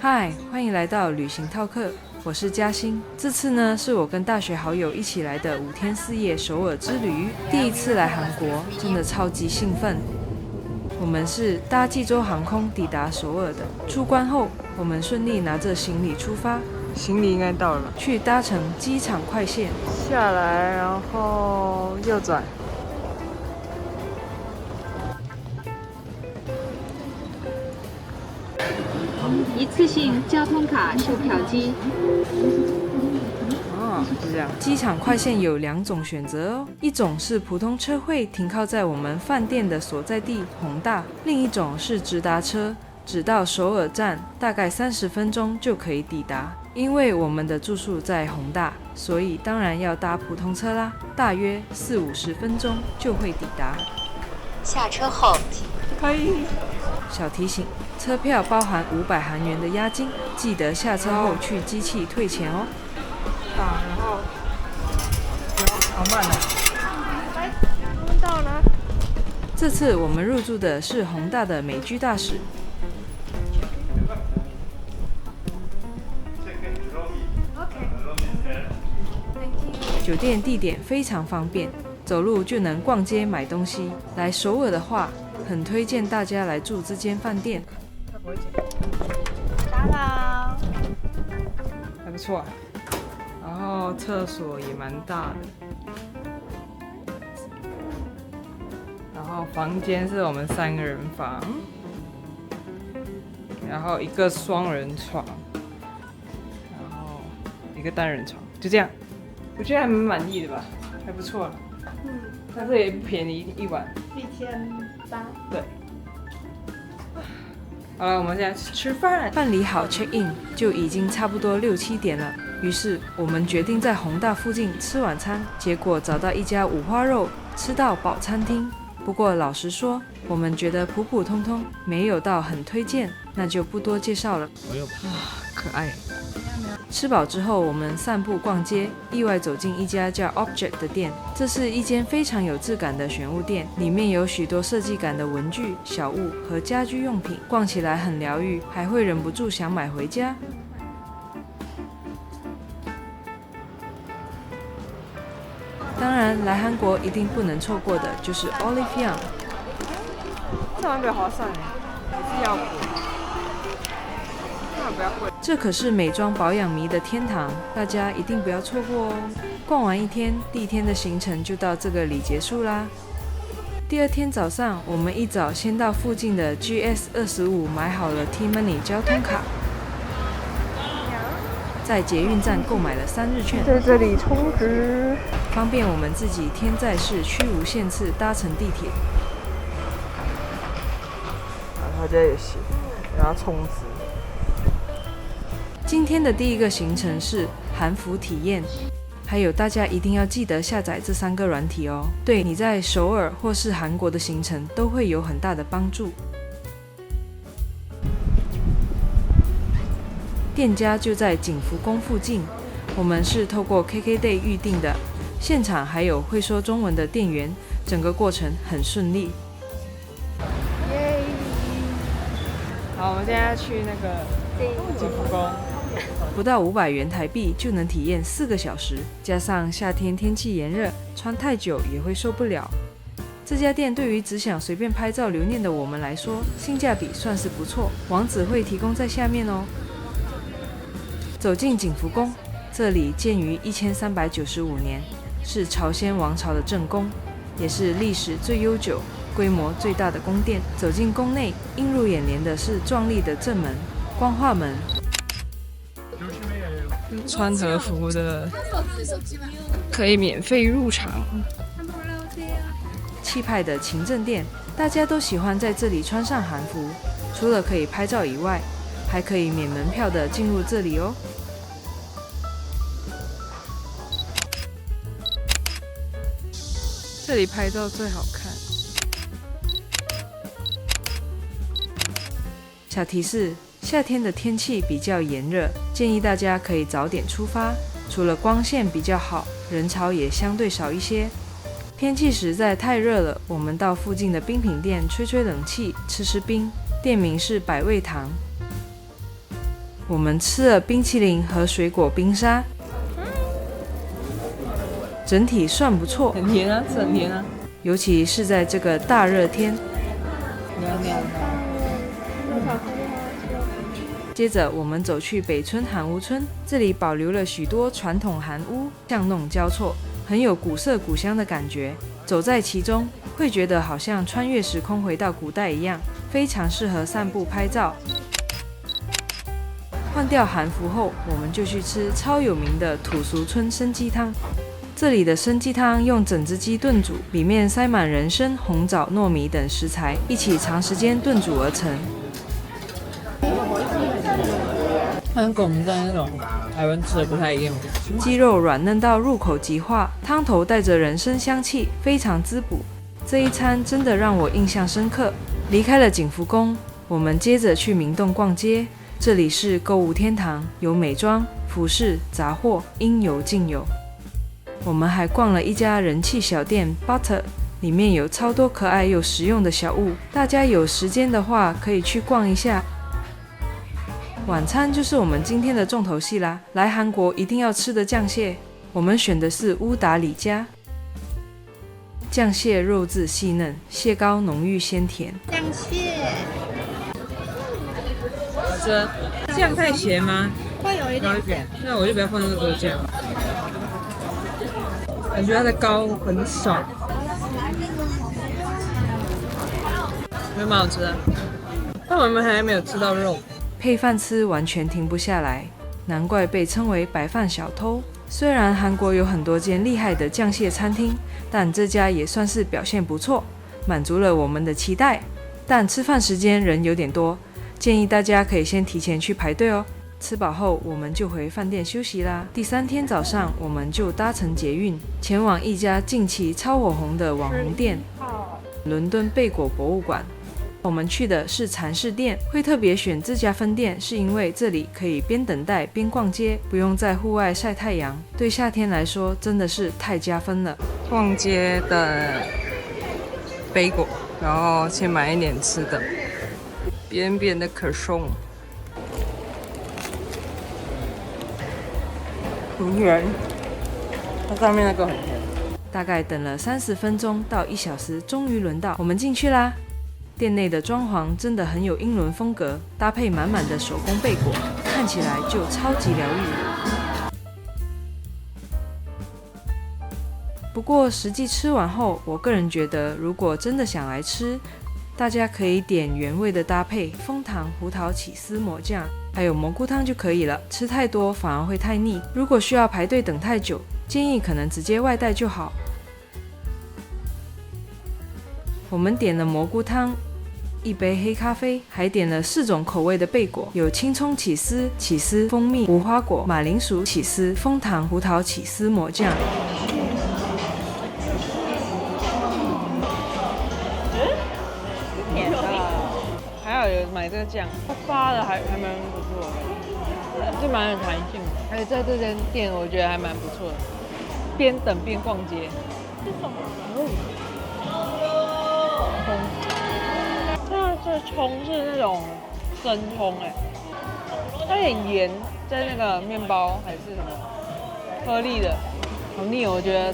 嗨，欢迎来到旅行套客，我是嘉欣。这次呢，是我跟大学好友一起来的5天4夜首尔之旅。第一次来韩国，真的超级兴奋。我们是搭济州航空抵达首尔的。出关后，我们顺利拿着行李出发。行李应该到了吧？去搭乘机场快线，下来，然后右转。一次性交通卡售票机。就这样。机场快线有2种选择哦，一种是普通车会停靠在我们饭店的所在地弘大，另一种是直达车，只到首尔站，大概30分钟就可以抵达。因为我们的住宿在弘大，所以当然要搭普通车啦，大约40-50分钟就会抵达。下车后，可以。小提醒：车票包含500韩元的押金，记得下车后去机器退钱哦。然后好慢啊！来，我们到了。这次我们入住的是弘大的美居大使。酒店地点非常方便，走路就能逛街买东西。来首尔的话，很推荐大家来住这间饭店。他不会剪。打扰。还不错啊。然后厕所也蛮大的。然后房间是我们3个人房，然后一个双人床，然后一个单人床，就这样。我觉得还蛮满意的吧，还不错了。但是也不便宜，一晚1800。对。好了，我们现在吃饭。办理好 check in 就已经差不多6-7点了，于是我们决定在弘大附近吃晚餐。结果找到一家五花肉吃到饱餐厅，不过老实说，我们觉得普普通通，没有到很推荐，那就不多介绍了。可爱。吃饱之后，我们散步逛街，意外走进一家叫 Object 的店。这是一间非常有质感的选物店，里面有许多设计感的文具、小物和家居用品，逛起来很疗愈，还会忍不住想买回家。当然，来韩国一定不能错过的就是 Olive Young。这玩意比较划算耶，是要补。不要贵。这可是美妆保养迷的天堂，大家一定不要错过哦！逛完一天，第1天的行程就到这个里结束啦。第2天早上，我们一早先到附近的 GS25 买好了 T-Money 交通卡，在捷运站购买了3日券，在这里充值，方便我们自己添在市区无限次搭乘地铁。大家也行，然后充值。今天的第1个行程是韩服体验，还有大家一定要记得下载这3个软体哦，对你在首尔或是韩国的行程都会有很大的帮助。店家就在景福宫附近，我们是透过 KKday 预定的，现场还有会说中文的店员，整个过程很顺利。耶！好，我们现在去那个景福宫。不到500元台币就能体验4个小时，加上夏天天气炎热，穿太久也会受不了。这家店对于只想随便拍照留念的我们来说，性价比算是不错，网址会提供在下面哦。走进景福宫，这里建于1395年，是朝鲜王朝的正宫，也是历史最悠久、规模最大的宫殿。走进宫内，映入眼帘的是壮丽的正门、光化门。穿和服的可以免费入场。气派的勤政殿，大家都喜欢在这里穿上韩服，除了可以拍照以外，还可以免门票的进入这里哦。这里拍照最好看。小提示：夏天的天气比较炎热，建议大家可以早点出发。除了光线比较好，人潮也相对少一些。天气实在太热了，我们到附近的冰品店吹吹冷气，吃吃冰。店名是百味堂。我们吃了冰淇淋和水果冰沙，整体算不错，很甜啊，是很甜啊。尤其是在这个大热天。接着我们走去北村韩屋村，这里保留了许多传统韩屋，巷弄交错，很有古色古香的感觉。走在其中，会觉得好像穿越时空回到古代一样，非常适合散步拍照。换掉韩服后，我们就去吃超有名的土俗村参鸡汤。这里的参鸡汤用整只鸡炖煮，里面塞满人参、红枣、糯米等食材，一起长时间炖煮而成。它跟我们在那种台湾吃的不太一样。鸡肉软嫩到入口即化，汤头带着人参香气，非常滋补。这一餐真的让我印象深刻。离开了景福宫，我们接着去明洞逛街。这里是购物天堂，有美妆、服饰、杂货，应有尽有。我们还逛了一家人气小店 Butter， 里面有超多可爱又实用的小物，大家有时间的话可以去逛一下。晚餐就是我们今天的重头戏啦，来韩国一定要吃的酱蟹，我们选的是乌达里家。酱蟹肉质细嫩，蟹膏浓郁鲜甜。酱蟹这酱太咸吗？会有一点，那我就不要放那么多酱。感觉它的膏很少，觉得蛮好吃的。但我们还没有吃到肉。配饭吃完全停不下来，难怪被称为白饭小偷。虽然韩国有很多间厉害的酱蟹餐厅，但这家也算是表现不错，满足了我们的期待。但吃饭时间人有点多，建议大家可以先提前去排队哦。吃饱后，我们就回饭店休息啦。第3天早上，我们就搭乘捷运前往一家近期超火红的网红店——伦敦贝果博物馆。我们去的是禅室店，会特别选这家分店，是因为这里可以边等待边逛街，不用在户外晒太阳。对夏天来说，真的是太加分了。逛街的贝果，然后先买一点吃的，边边的可颂，很甜，它上面那个很甜。大概等了30分钟到1小时，终于轮到我们进去啦。店内的装潢真的很有英伦风格，搭配满满的手工贝果，看起来就超级疗愈。不过实际吃完后，我个人觉得，如果真的想来吃，大家可以点原味的搭配枫糖、胡桃起司抹酱，还有蘑菇汤就可以了。吃太多反而会太腻。如果需要排队等太久，建议可能直接外带就好。我们点了蘑菇汤，1杯黑咖啡，还点了4种口味的贝果，有青葱起司、起司蜂蜜、无花果、马铃薯起司、枫糖、胡桃起司抹酱。还有买这个酱，它发的还蛮不错的，就蛮有弹性的。而且在这间店，我觉得还蛮不错的，边等边逛街。是什么？这葱是那种生葱有点盐，在那个面包还是什么颗粒的，好腻哦！我觉得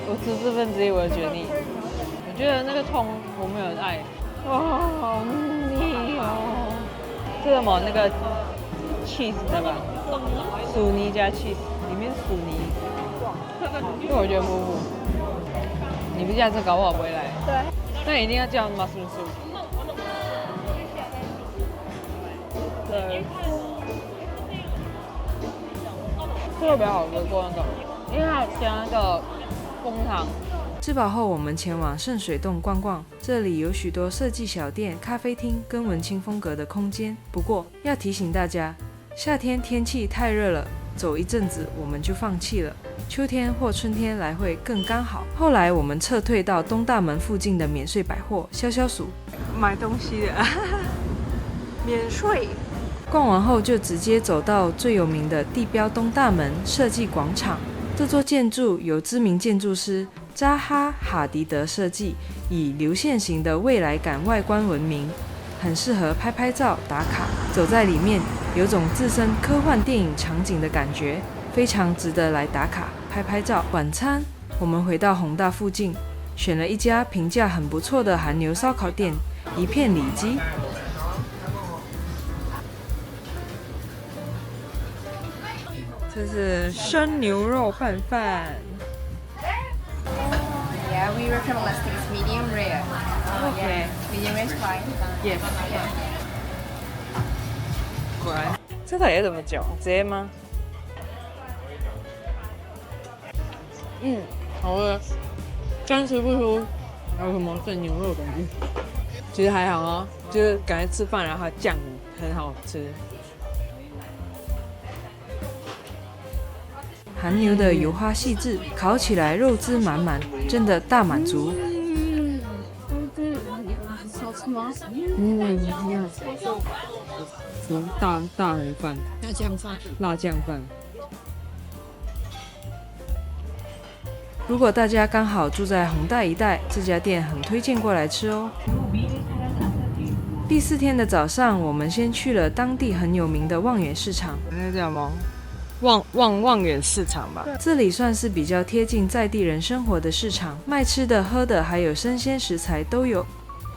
我吃1/4，我就觉得腻。我觉得那个葱我没有很爱，哇，好腻哦！这个什么那个 cheese 对吧？薯泥加 cheese， 里面薯泥，因为我觉得木木，你不下次搞不好不会来。对，那一定要叫 mushroom soup。对，这个比较好吃过那个，因为它加那个枫糖。吃饱后，我们前往圣水洞逛逛，这里有许多设计小店、咖啡厅跟文青风格的空间。不过要提醒大家，夏天天气太热了，走一阵子我们就放弃了。秋天或春天来会更刚好。后来我们撤退到东大门附近的免税百货消消暑，买东西的，免税。逛完后就直接走到最有名的地标东大门设计广场。这座建筑由知名建筑师扎哈·哈迪德设计，以流线型的未来感外观闻名。很适合拍拍照打卡。走在里面，有种置身科幻电影场景的感觉，非常值得来打卡拍拍照。晚餐，我们回到弘大附近，选了一家评价很不错的韩牛烧烤店，一片里脊。这是生牛肉拌饭。Yeah, we recommend less things medium rare. Okay. Medium rare is fine. Yes. 果然，这到底要怎么嚼？直接吗？好喝，但吃不出有什么生牛肉的感觉。其实还好哦，就是感觉吃饭然后它酱很好吃。韩牛的油花细致，烤起来肉汁满满，真的大满足。好吃吗？大红饭，辣酱饭。如果大家刚好住在弘大一带，这家店很推荐过来吃哦。第4天的早上，我们先去了当地很有名的望远市场。那叫什么？望远市场吧。这里算是比较贴近在地人生活的市场，卖吃的、喝的，还有生鲜食材都有。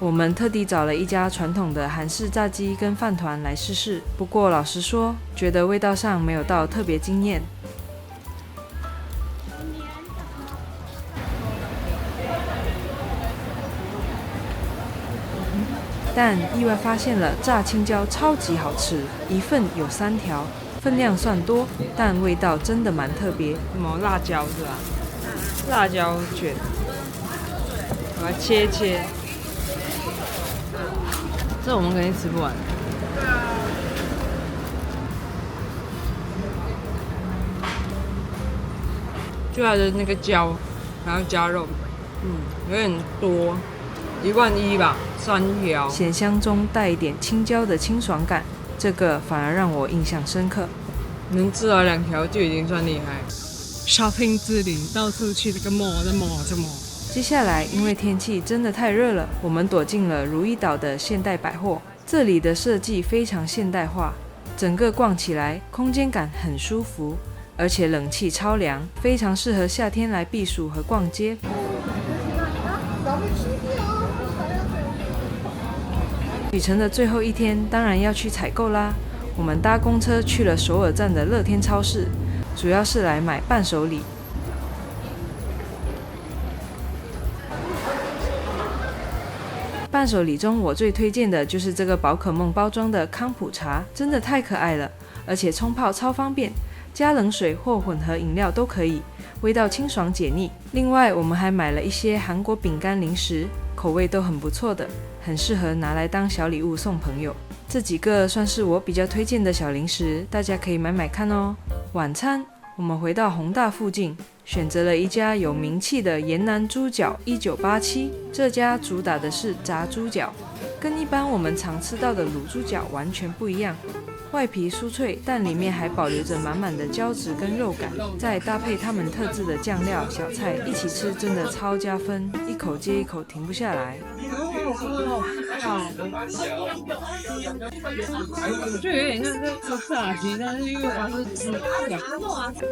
我们特地找了一家传统的韩式炸鸡跟饭团来试试，不过老实说，觉得味道上没有到特别惊艳。但意外发现了炸青椒超级好吃，一份有3条，分量算多，但味道真的蛮特别。什么辣椒是吧？辣椒卷，我来切。这我们肯定吃不完。就它的那个椒，还要加肉，有点多，11000吧，3条。咸香中带一点青椒的清爽感，这个反而让我印象深刻。能吃到2条就已经算厉害。shopping 之旅，到处去这个 mall 这 mall。接下来，因为天气真的太热了，我们躲进了如意岛的现代百货。这里的设计非常现代化，整个逛起来空间感很舒服，而且冷气超凉，非常适合夏天来避暑和逛街。旅程的最后一天，当然要去采购啦。我们搭公车去了首尔站的乐天超市，主要是来买伴手礼。伴手礼中，我最推荐的就是这个宝可梦包装的康普茶，真的太可爱了，而且冲泡超方便，加冷水或混合饮料都可以，味道清爽解腻。另外，我们还买了一些韩国饼干零食，口味都很不错的，很适合拿来当小礼物送朋友。这几个算是我比较推荐的小零食，大家可以买买看哦。晚餐，我们回到弘大附近，选择了一家有名气的延南猪脚1987，这家主打的是炸猪脚，跟一般我们常吃到的卤猪脚完全不一样。外皮酥脆，但里面还保留着满满的胶质跟肉感，再搭配他们特制的酱料、小菜一起吃，真的超加分，一口接一口停不下来。就有点像在吃炸鸡，但是因为它是猪脚。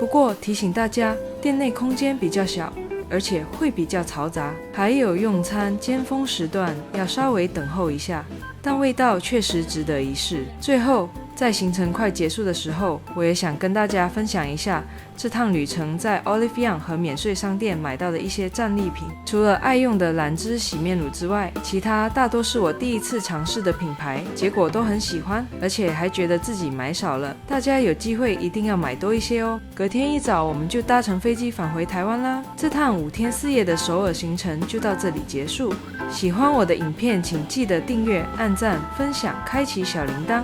不过提醒大家，店内空间比较小，而且会比较嘈杂，还有用餐尖峰时段要稍微等候一下，但味道确实值得一试。最后，在行程快结束的时候，我也想跟大家分享一下这趟旅程在 Olive Young 和免税商店买到的一些战利品。除了爱用的兰芝洗面乳之外，其他大多是我第一次尝试的品牌，结果都很喜欢，而且还觉得自己买少了。大家有机会一定要买多一些哦。隔天一早，我们就搭乘飞机返回台湾啦。这趟5天4夜的首尔行程就到这里结束。喜欢我的影片，请记得订阅、按赞、分享、开启小铃铛。